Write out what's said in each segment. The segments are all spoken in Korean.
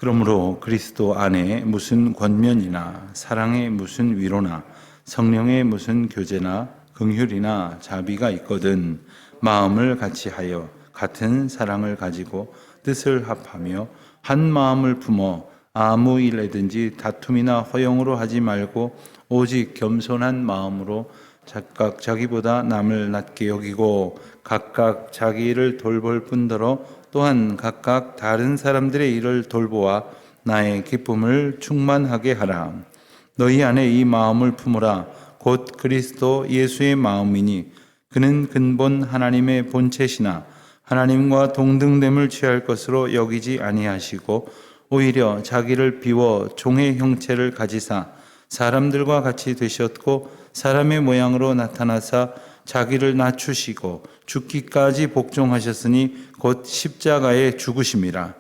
그러므로 그리스도 안에 무슨 권면이나 사랑의 무슨 위로나 성령의 무슨 교제나 긍휼이나 자비가 있거든 마음을 같이하여 같은 사랑을 가지고 뜻을 합하며 한 마음을 품어 아무 일에든지 다툼이나 허용으로 하지 말고 오직 겸손한 마음으로 각각 자기보다 남을 낮게 여기고 각각 자기 일을 돌볼 뿐더러 또한 각각 다른 사람들의 일을 돌보아 나의 기쁨을 충만하게 하라. 너희 안에 이 마음을 품으라. 곧 그리스도 예수의 마음이니 그는 근본 하나님의 본체시나 하나님과 동등됨을 취할 것으로 여기지 아니하시고 오히려 자기를 비워 종의 형체를 가지사 사람들과 같이 되셨고 사람의 모양으로 나타나사 자기를 낮추시고 죽기까지 복종하셨으니 곧 십자가에 죽으심이라.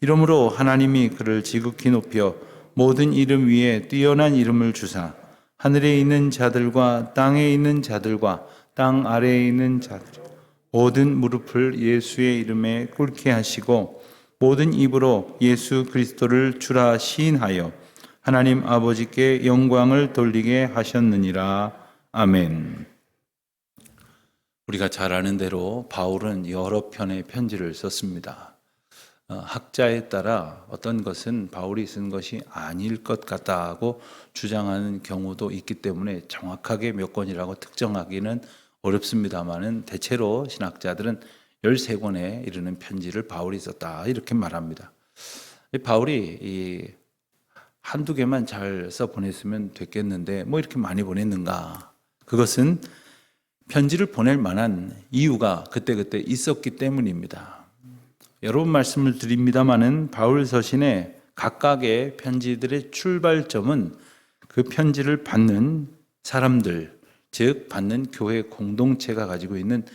이러므로 하나님이 그를 지극히 높여 모든 이름 위에 뛰어난 이름을 주사 하늘에 있는 자들과 땅에 있는 자들과 땅 아래에 있는 자들 모든 무릎을 예수의 이름에 꿇게 하시고 모든 입으로 예수 그리스도를 주라 시인하여 하나님 아버지께 영광을 돌리게 하셨느니라. 아멘. 우리가 잘 아는 대로 바울은 여러 편의 편지를 썼습니다. 학자에 따라 어떤 것은 바울이 쓴 것이 아닐 것 같다고 주장하는 경우도 있기 때문에 정확하게 몇 권이라고 특정하기는 어렵습니다만은 대체로 신학자들은 13권에 이르는 편지를 바울이 썼다 이렇게 말합니다. 바울이 한두 개만 잘 써 보냈으면 됐겠는데 뭐 이렇게 많이 보냈는가? 그것은 편지를 보낼 만한 이유가 그때그때 있었기 때문입니다. 여러 번 말씀을 드립니다마는 바울 서신의 각각의 편지들의 출발점은 그 편지를 받는 사람들, 즉 받는 교회 공동체가 가지고 있는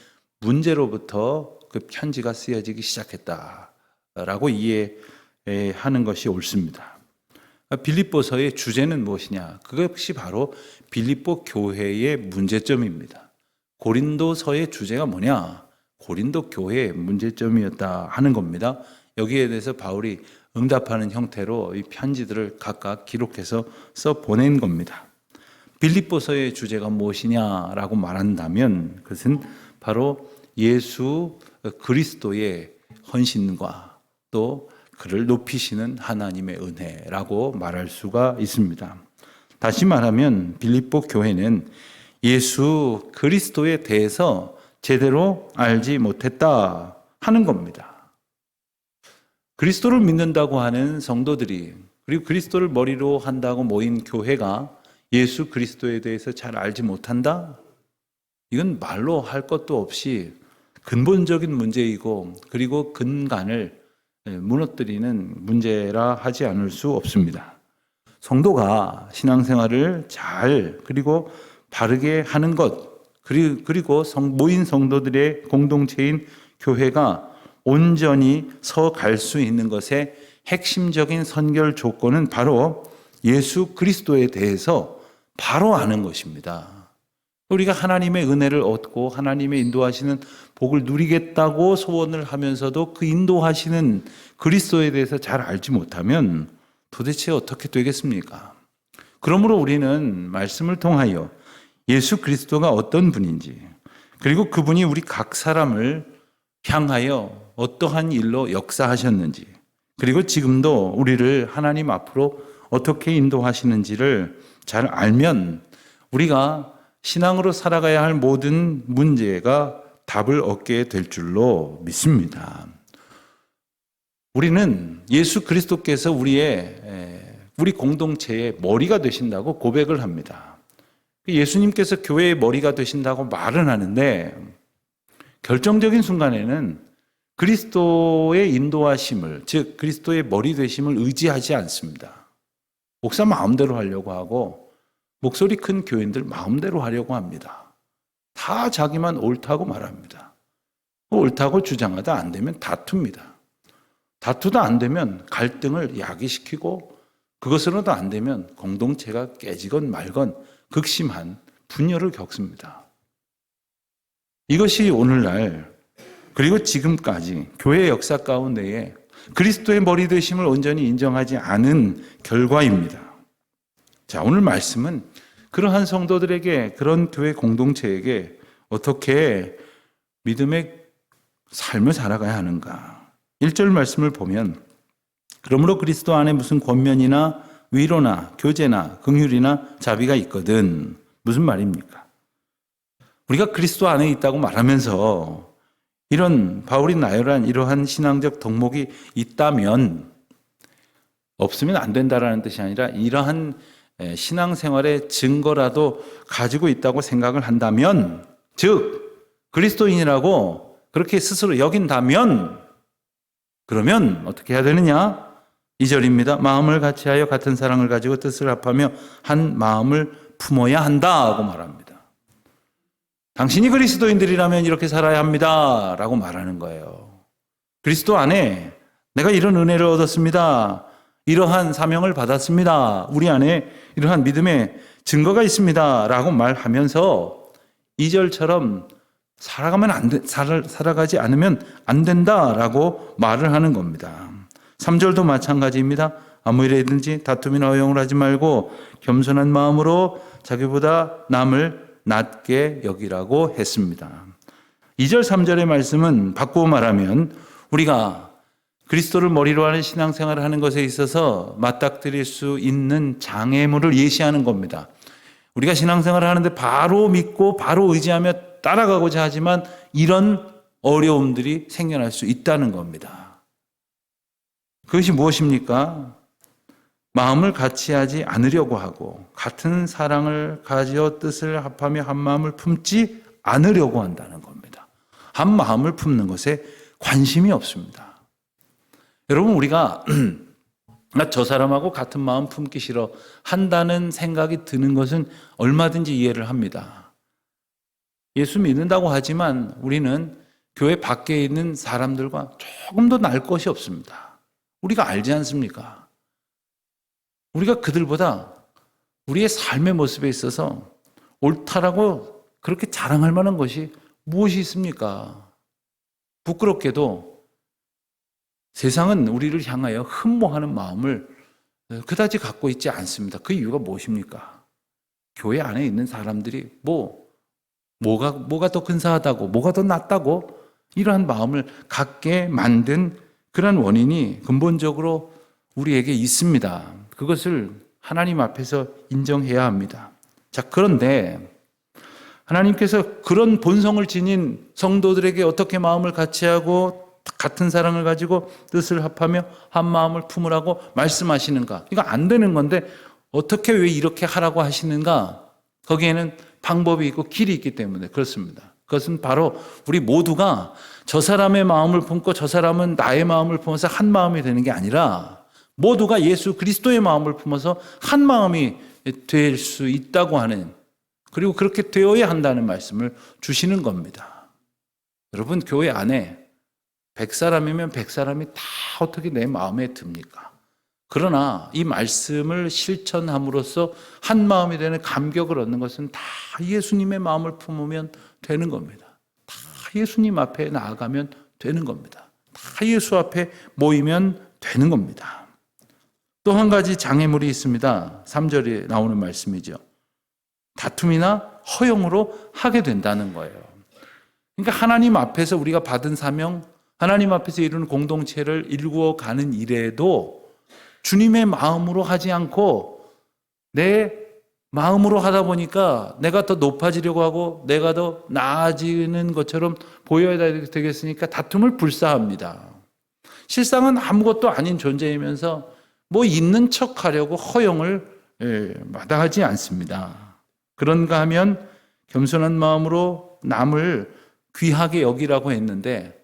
문제로부터 그 편지가 쓰여지기 시작했다라고 이해하는 것이 옳습니다. 빌립보서의 주제는 무엇이냐? 그것이 바로 빌립보 교회의 문제점입니다. 고린도서의 주제가 뭐냐? 고린도 교회의 문제점이었다 하는 겁니다. 여기에 대해서 바울이 응답하는 형태로 이 편지들을 각각 기록해서 써 보낸 겁니다. 빌립보서의 주제가 무엇이냐라고 말한다면 그것은 바로 예수 그리스도의 헌신과 또 그를 높이시는 하나님의 은혜라고 말할 수가 있습니다. 다시 말하면 빌립보 교회는 예수 그리스도에 대해서 제대로 알지 못했다 하는 겁니다. 그리스도를 믿는다고 하는 성도들이 그리고 그리스도를 머리로 한다고 모인 교회가 예수 그리스도에 대해서 잘 알지 못한다? 이건 말로 할 것도 없이 근본적인 문제이고 그리고 근간을 무너뜨리는 문제라 하지 않을 수 없습니다. 성도가 신앙생활을 잘 그리고 바르게 하는 것 그리고 모인 성도들의 공동체인 교회가 온전히 서갈 수 있는 것의 핵심적인 선결 조건은 바로 예수 그리스도에 대해서 바로 아는 것입니다. 우리가 하나님의 은혜를 얻고 하나님의 인도하시는 복을 누리겠다고 소원을 하면서도 그 인도하시는 그리스도에 대해서 잘 알지 못하면 도대체 어떻게 되겠습니까? 그러므로 우리는 말씀을 통하여 예수 그리스도가 어떤 분인지 그리고 그분이 우리 각 사람을 향하여 어떠한 일로 역사하셨는지 그리고 지금도 우리를 하나님 앞으로 어떻게 인도하시는지를 잘 알면 우리가 신앙으로 살아가야 할 모든 문제가 답을 얻게 될 줄로 믿습니다. 우리는 예수 그리스도께서 우리 공동체의 머리가 되신다고 고백을 합니다. 예수님께서 교회의 머리가 되신다고 말은 하는데 결정적인 순간에는 그리스도의 인도하심을, 즉 그리스도의 머리 되심을 의지하지 않습니다. 목사 마음대로 하려고 하고 목소리 큰 교인들 마음대로 하려고 합니다. 다 자기만 옳다고 말합니다. 옳다고 주장하다 안 되면 다툽니다. 다투다 안 되면 갈등을 야기시키고 그것으로도 안 되면 공동체가 깨지건 말건 극심한 분열을 겪습니다. 이것이 오늘날 그리고 지금까지 교회 역사 가운데에 그리스도의 머리 되심을 온전히 인정하지 않은 결과입니다. 자, 오늘 말씀은 그러한 성도들에게, 그런 교회 공동체에게 어떻게 믿음의 삶을 살아가야 하는가. 1절 말씀을 보면, 그러므로 그리스도 안에 무슨 권면이나 위로나 교제나 긍휼이나 자비가 있거든. 무슨 말입니까? 우리가 그리스도 안에 있다고 말하면서 이런 바울이 나열한 이러한 신앙적 덕목이 있다면, 없으면 안 된다라는 뜻이 아니라 이러한 신앙생활의 증거라도 가지고 있다고 생각을 한다면, 즉 그리스도인이라고 그렇게 스스로 여긴다면, 그러면 어떻게 해야 되느냐? 2절입니다. 마음을 같이하여 같은 사랑을 가지고 뜻을 합하며 한 마음을 품어야 한다고 말합니다. 당신이 그리스도인들이라면 이렇게 살아야 합니다 라고 말하는 거예요. 그리스도 안에 내가 이런 은혜를 얻었습니다, 이러한 사명을 받았습니다, 우리 안에 이러한 믿음의 증거가 있습니다 라고 말하면서 2절처럼 살아가지 않으면 안 된다라고 말을 하는 겁니다. 3절도 마찬가지입니다. 아무 일에든지 다툼이나 허용을 하지 말고 겸손한 마음으로 자기보다 남을 낮게 여기라고 했습니다. 2절 3절의 말씀은 바꾸어 말하면 우리가 그리스도를 머리로 하는 신앙생활을 하는 것에 있어서 맞닥뜨릴 수 있는 장애물을 예시하는 겁니다. 우리가 신앙생활을 하는데 바로 믿고 바로 의지하며 따라가고자 하지만 이런 어려움들이 생겨날 수 있다는 겁니다. 그것이 무엇입니까? 마음을 같이 하지 않으려고 하고 같은 사랑을 가지어 뜻을 합하며 한 마음을 품지 않으려고 한다는 겁니다. 한 마음을 품는 것에 관심이 없습니다. 여러분, 우리가 저 사람하고 같은 마음 품기 싫어 한다는 생각이 드는 것은 얼마든지 이해를 합니다. 예수 믿는다고 하지만 우리는 교회 밖에 있는 사람들과 조금도 날 것이 없습니다. 우리가 알지 않습니까? 우리가 그들보다 우리의 삶의 모습에 있어서 옳다라고 그렇게 자랑할 만한 것이 무엇이 있습니까? 부끄럽게도 세상은 우리를 향하여 흠모하는 마음을 그다지 갖고 있지 않습니다. 그 이유가 무엇입니까? 교회 안에 있는 사람들이 뭐가 더 근사하다고, 뭐가 더 낫다고 이러한 마음을 갖게 만든 그런 원인이 근본적으로 우리에게 있습니다. 그것을 하나님 앞에서 인정해야 합니다. 자, 그런데 하나님께서 그런 본성을 지닌 성도들에게 어떻게 마음을 같이 하고 같은 사랑을 가지고 뜻을 합하며 한 마음을 품으라고 말씀하시는가? 이거 안 되는 건데 어떻게 왜 이렇게 하라고 하시는가? 거기에는 방법이 있고 길이 있기 때문에 그렇습니다. 그것은 바로 우리 모두가 저 사람의 마음을 품고 저 사람은 나의 마음을 품어서 한 마음이 되는 게 아니라 모두가 예수 그리스도의 마음을 품어서 한 마음이 될 수 있다고 하는, 그리고 그렇게 되어야 한다는 말씀을 주시는 겁니다. 여러분, 교회 안에 100사람이면 100사람이 다 어떻게 내 마음에 듭니까? 그러나 이 말씀을 실천함으로써 한 마음이 되는 감격을 얻는 것은 다 예수님의 마음을 품으면 되는 겁니다. 다 예수님 앞에 나아가면 되는 겁니다. 다 예수 앞에 모이면 되는 겁니다. 또 한 가지 장애물이 있습니다. 3절에 나오는 말씀이죠. 다툼이나 허용으로 하게 된다는 거예요. 그러니까 하나님 앞에서 우리가 받은 사명, 하나님 앞에서 이루는 공동체를 일구어 가는 일에도 주님의 마음으로 하지 않고 내 마음으로 하다 보니까 내가 더 높아지려고 하고 내가 더 나아지는 것처럼 보여야 되겠으니까 다툼을 불사합니다. 실상은 아무것도 아닌 존재이면서 있는 척 하려고 허용을 마다하지 않습니다. 그런가 하면 겸손한 마음으로 남을 귀하게 여기라고 했는데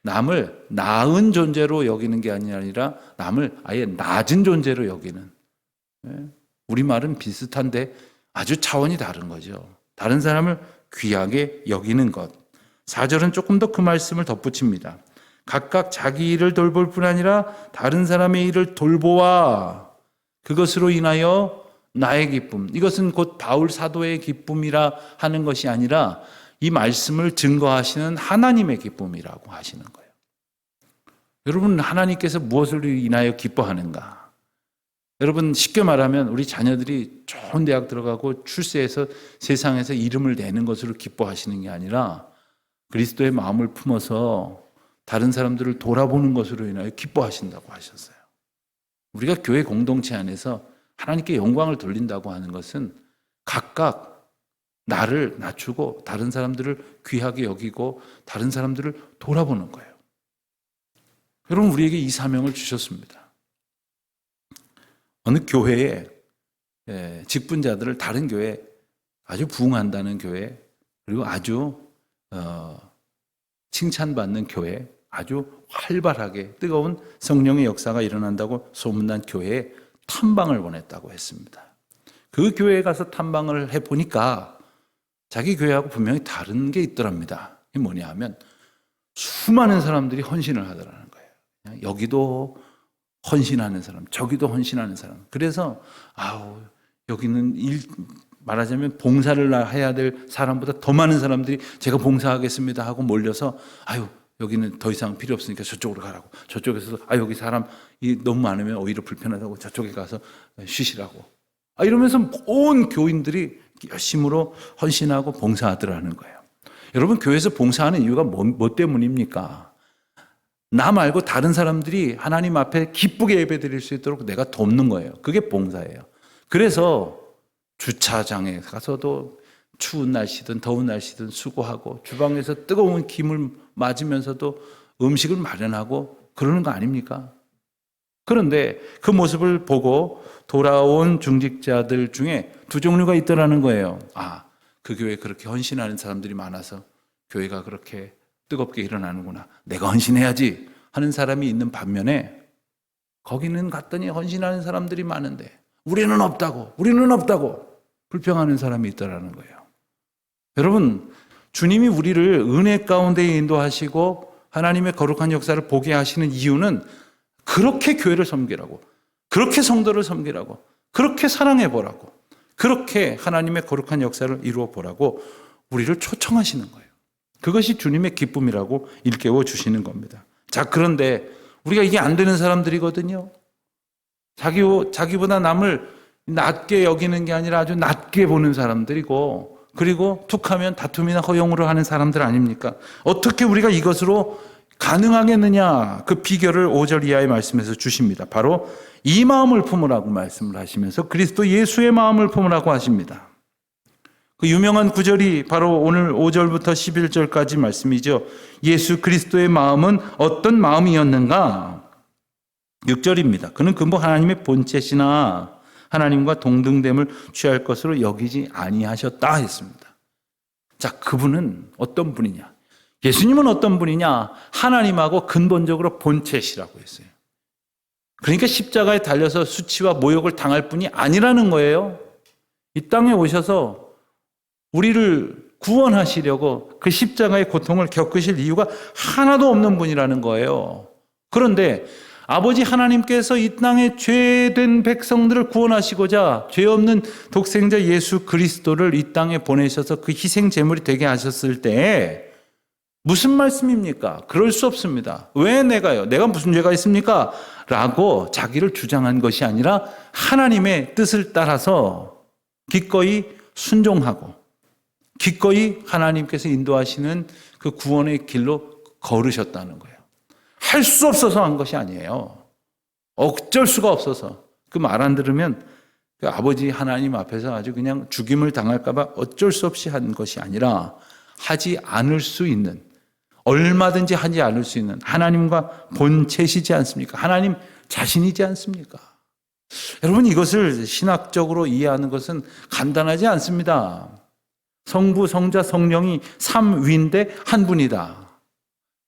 남을 나은 존재로 여기는 게 아니라 남을 아예 낮은 존재로 여기는, 우리말은 비슷한데 아주 차원이 다른 거죠. 다른 사람을 귀하게 여기는 것. 4절은 조금 더 그 말씀을 덧붙입니다. 각각 자기 일을 돌볼 뿐 아니라 다른 사람의 일을 돌보아 그것으로 인하여 나의 기쁨. 이것은 곧 바울 사도의 기쁨이라 하는 것이 아니라 이 말씀을 증거하시는 하나님의 기쁨이라고 하시는 거예요. 여러분, 하나님께서 무엇을 인하여 기뻐하는가? 여러분, 쉽게 말하면 우리 자녀들이 좋은 대학 들어가고 출세해서 세상에서 이름을 내는 것으로 기뻐하시는 게 아니라 그리스도의 마음을 품어서 다른 사람들을 돌아보는 것으로 인하여 기뻐하신다고 하셨어요. 우리가 교회 공동체 안에서 하나님께 영광을 돌린다고 하는 것은 각각 나를 낮추고 다른 사람들을 귀하게 여기고 다른 사람들을 돌아보는 거예요. 여러분, 우리에게 이 사명을 주셨습니다. 어느 교회에 직분자들을 다른 교회, 아주 부흥한다는 교회, 그리고 아주 칭찬받는 교회, 아주 활발하게 뜨거운 성령의 역사가 일어난다고 소문난 교회에 탐방을 보냈다고 했습니다. 그 교회에 가서 탐방을 해보니까 자기 교회하고 분명히 다른 게 있더랍니다. 이게 뭐냐 하면 수많은 사람들이 헌신을 하더라는 거예요. 여기도 헌신하는 사람, 저기도 헌신하는 사람. 그래서 여기는 말하자면 봉사를 해야 될 사람보다 더 많은 사람들이 제가 봉사하겠습니다 하고 몰려서 여기는 더 이상 필요 없으니까 저쪽으로 가라고. 저쪽에서도 여기 사람이 너무 많으면 오히려 불편하다고 저쪽에 가서 쉬시라고. 이러면서 온 교인들이 열심으로 헌신하고 봉사하더라는 거예요. 여러분, 교회에서 봉사하는 이유가 뭐 때문입니까? 나 말고 다른 사람들이 하나님 앞에 기쁘게 예배드릴 수 있도록 내가 돕는 거예요. 그게 봉사예요. 그래서 주차장에 가서도 추운 날씨든 더운 날씨든 수고하고 주방에서 뜨거운 김을 맞으면서도 음식을 마련하고 그러는 거 아닙니까? 그런데 그 모습을 보고 돌아온 중직자들 중에 두 종류가 있더라는 거예요. 그 교회에 그렇게 헌신하는 사람들이 많아서 교회가 그렇게 뜨겁게 일어나는구나. 내가 헌신해야지 하는 사람이 있는 반면에 거기는 갔더니 헌신하는 사람들이 많은데 우리는 없다고 불평하는 사람이 있더라는 거예요. 여러분, 주님이 우리를 은혜 가운데 인도하시고 하나님의 거룩한 역사를 보게 하시는 이유는 그렇게 교회를 섬기라고, 그렇게 성도를 섬기라고, 그렇게 사랑해 보라고, 그렇게 하나님의 거룩한 역사를 이루어 보라고 우리를 초청하시는 거예요. 그것이 주님의 기쁨이라고 일깨워 주시는 겁니다. 자, 그런데 우리가 이게 안 되는 사람들이거든요. 자기보다 남을 낮게 여기는 게 아니라 아주 낮게 보는 사람들이고, 그리고 툭하면 다툼이나 허용으로 하는 사람들 아닙니까? 어떻게 우리가 이것으로 가능하겠느냐? 그 비결을 5절 이하의 말씀에서 주십니다. 바로 이 마음을 품으라고 말씀을 하시면서 그리스도 예수의 마음을 품으라고 하십니다. 그 유명한 구절이 바로 오늘 5절부터 11절까지 말씀이죠. 예수 그리스도의 마음은 어떤 마음이었는가? 6절입니다. 그는 근본 하나님의 본체시나 하나님과 동등됨을 취할 것으로 여기지 아니하셨다 했습니다. 자, 그분은 어떤 분이냐? 예수님은 어떤 분이냐? 하나님하고 근본적으로 본체시라고 했어요. 그러니까 십자가에 달려서 수치와 모욕을 당할 뿐이 아니라는 거예요. 이 땅에 오셔서 우리를 구원하시려고 그 십자가의 고통을 겪으실 이유가 하나도 없는 분이라는 거예요. 그런데 아버지 하나님께서 이 땅에 죄된 백성들을 구원하시고자 죄 없는 독생자 예수 그리스도를 이 땅에 보내셔서 그 희생 제물이 되게 하셨을 때 무슨 말씀입니까? 그럴 수 없습니다. 왜 내가요? 내가 무슨 죄가 있습니까? 라고 자기를 주장한 것이 아니라 하나님의 뜻을 따라서 기꺼이 순종하고 기꺼이 하나님께서 인도하시는 그 구원의 길로 걸으셨다는 거예요. 할 수 없어서 한 것이 아니에요. 어쩔 수가 없어서. 그 말 안 들으면 그 아버지 하나님 앞에서 아주 그냥 죽임을 당할까 봐 어쩔 수 없이 한 것이 아니라 하지 않을 수 있는, 얼마든지 하지 않을 수 있는 하나님과 본체시지 않습니까? 하나님 자신이지 않습니까? 여러분, 이것을 신학적으로 이해하는 것은 간단하지 않습니다. 성부, 성자, 성령이 삼위인데 한 분이다.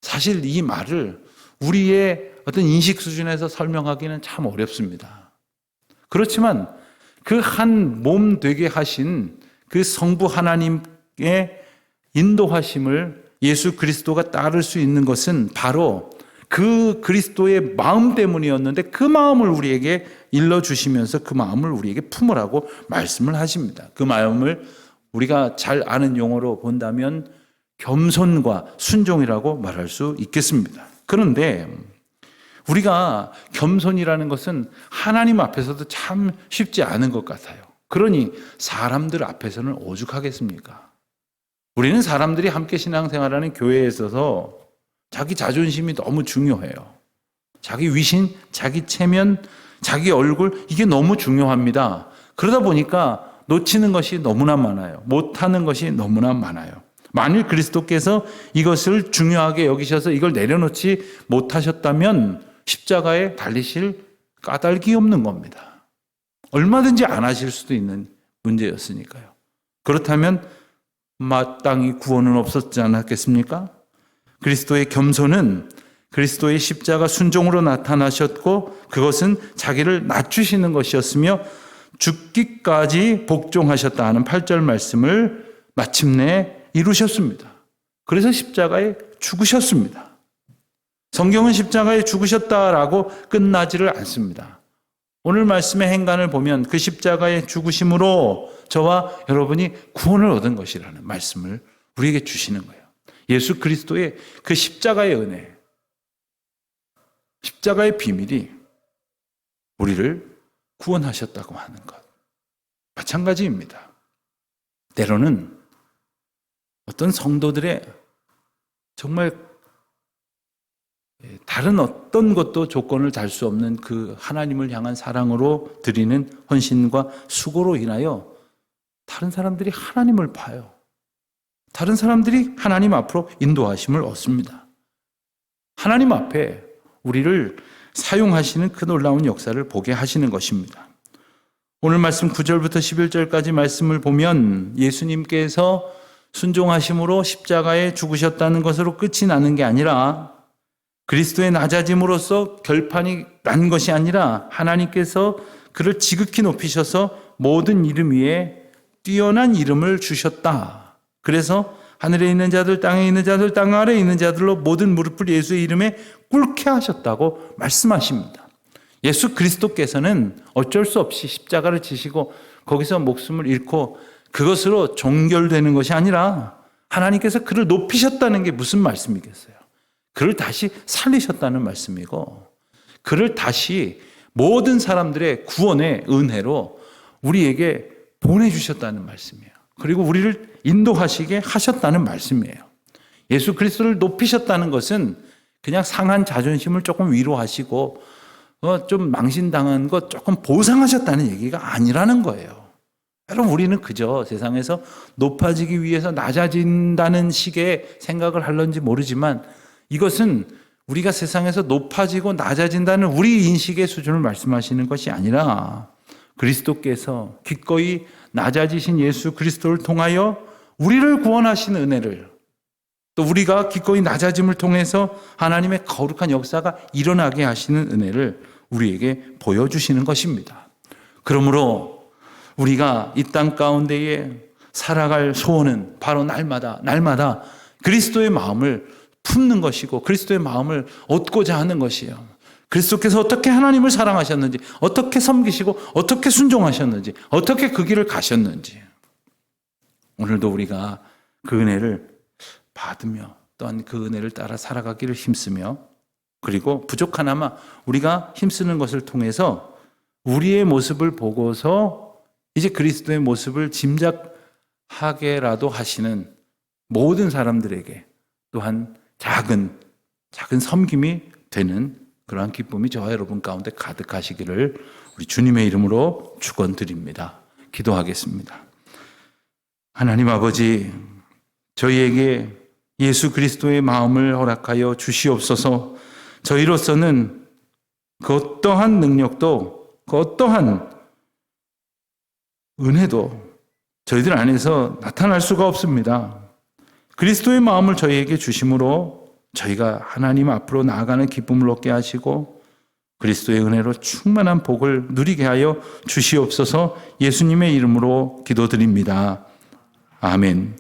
사실 이 말을 우리의 어떤 인식 수준에서 설명하기는 참 어렵습니다. 그렇지만 그 한 몸 되게 하신 그 성부 하나님의 인도하심을 예수 그리스도가 따를 수 있는 것은 바로 그 그리스도의 마음 때문이었는데 그 마음을 우리에게 일러주시면서 그 마음을 우리에게 품으라고 말씀을 하십니다. 그 마음을 우리가 잘 아는 용어로 본다면 겸손과 순종이라고 말할 수 있겠습니다. 그런데 우리가 겸손이라는 것은 하나님 앞에서도 참 쉽지 않은 것 같아요. 그러니 사람들 앞에서는 오죽하겠습니까? 우리는 사람들이 함께 신앙생활하는 교회에 있어서 자기 자존심이 너무 중요해요. 자기 위신, 자기 체면, 자기 얼굴, 이게 너무 중요합니다. 그러다 보니까 놓치는 것이 너무나 많아요. 못하는 것이 너무나 많아요. 만일 그리스도께서 이것을 중요하게 여기셔서 이걸 내려놓지 못하셨다면 십자가에 달리실 까닭이 없는 겁니다. 얼마든지 안 하실 수도 있는 문제였으니까요. 그렇다면 마땅히 구원은 없었지 않았겠습니까? 그리스도의 겸손은 그리스도의 십자가 순종으로 나타나셨고 그것은 자기를 낮추시는 것이었으며 죽기까지 복종하셨다 하는 8절 말씀을 마침내 이루셨습니다. 그래서 십자가에 죽으셨습니다. 성경은 십자가에 죽으셨다라고 끝나지를 않습니다. 오늘 말씀의 행간을 보면 그 십자가의 죽으심으로 저와 여러분이 구원을 얻은 것이라는 말씀을 우리에게 주시는 거예요. 예수 그리스도의 그 십자가의 은혜, 십자가의 비밀이 우리를 구원하셨다고 하는 것. 마찬가지입니다. 때로는 어떤 성도들의 정말 다른 어떤 것도 조건을 달 수 없는 그 하나님을 향한 사랑으로 드리는 헌신과 수고로 인하여 다른 사람들이 하나님을 봐요. 다른 사람들이 하나님 앞으로 인도하심을 얻습니다. 하나님 앞에 우리를 사용하시는 그 놀라운 역사를 보게 하시는 것입니다. 오늘 말씀 9절부터 11절까지 말씀을 보면 예수님께서 순종하심으로 십자가에 죽으셨다는 것으로 끝이 나는 게 아니라 그리스도의 낮아짐으로써 결판이 난 것이 아니라 하나님께서 그를 지극히 높이셔서 모든 이름 위에 뛰어난 이름을 주셨다. 그래서 하늘에 있는 자들, 땅에 있는 자들, 땅 아래에 있는 자들로 모든 무릎을 예수의 이름에 꿇게 하셨다고 말씀하십니다. 예수 그리스도께서는 어쩔 수 없이 십자가를 지시고 거기서 목숨을 잃고 그것으로 종결되는 것이 아니라 하나님께서 그를 높이셨다는 게 무슨 말씀이겠어요? 그를 다시 살리셨다는 말씀이고 그를 다시 모든 사람들의 구원의 은혜로 우리에게 보내주셨다는 말씀이에요. 그리고 우리를 인도하시게 하셨다는 말씀이에요. 예수 그리스도를 높이셨다는 것은 그냥 상한 자존심을 조금 위로하시고 좀 망신당한 것 조금 보상하셨다는 얘기가 아니라는 거예요. 여러분 우리는 그저 세상에서 높아지기 위해서 낮아진다는 식의 생각을 할런지 모르지만 이것은 우리가 세상에서 높아지고 낮아진다는 우리 인식의 수준을 말씀하시는 것이 아니라 그리스도께서 기꺼이 낮아지신 예수 그리스도를 통하여 우리를 구원하신 은혜를 또 우리가 기꺼이 낮아짐을 통해서 하나님의 거룩한 역사가 일어나게 하시는 은혜를 우리에게 보여주시는 것입니다. 그러므로 우리가 이 땅 가운데에 살아갈 소원은 바로 날마다 그리스도의 마음을 품는 것이고 그리스도의 마음을 얻고자 하는 것이에요. 그리스도께서 어떻게 하나님을 사랑하셨는지, 어떻게 섬기시고 어떻게 순종하셨는지, 어떻게 그 길을 가셨는지 오늘도 우리가 그 은혜를 받으며 또한 그 은혜를 따라 살아가기를 힘쓰며 그리고 부족하나마 우리가 힘쓰는 것을 통해서 우리의 모습을 보고서 이제 그리스도의 모습을 짐작하게라도 하시는 모든 사람들에게 또한 작은 섬김이 되는 그러한 기쁨이 저와 여러분 가운데 가득하시기를 우리 주님의 이름으로 축원드립니다. 기도하겠습니다. 하나님 아버지, 저희에게 예수 그리스도의 마음을 허락하여 주시옵소서. 저희로서는 그 어떠한 능력도 그 어떠한 은혜도 저희들 안에서 나타날 수가 없습니다. 그리스도의 마음을 저희에게 주심으로 저희가 하나님 앞으로 나아가는 기쁨을 얻게 하시고 그리스도의 은혜로 충만한 복을 누리게 하여 주시옵소서. 예수님의 이름으로 기도드립니다. 아멘.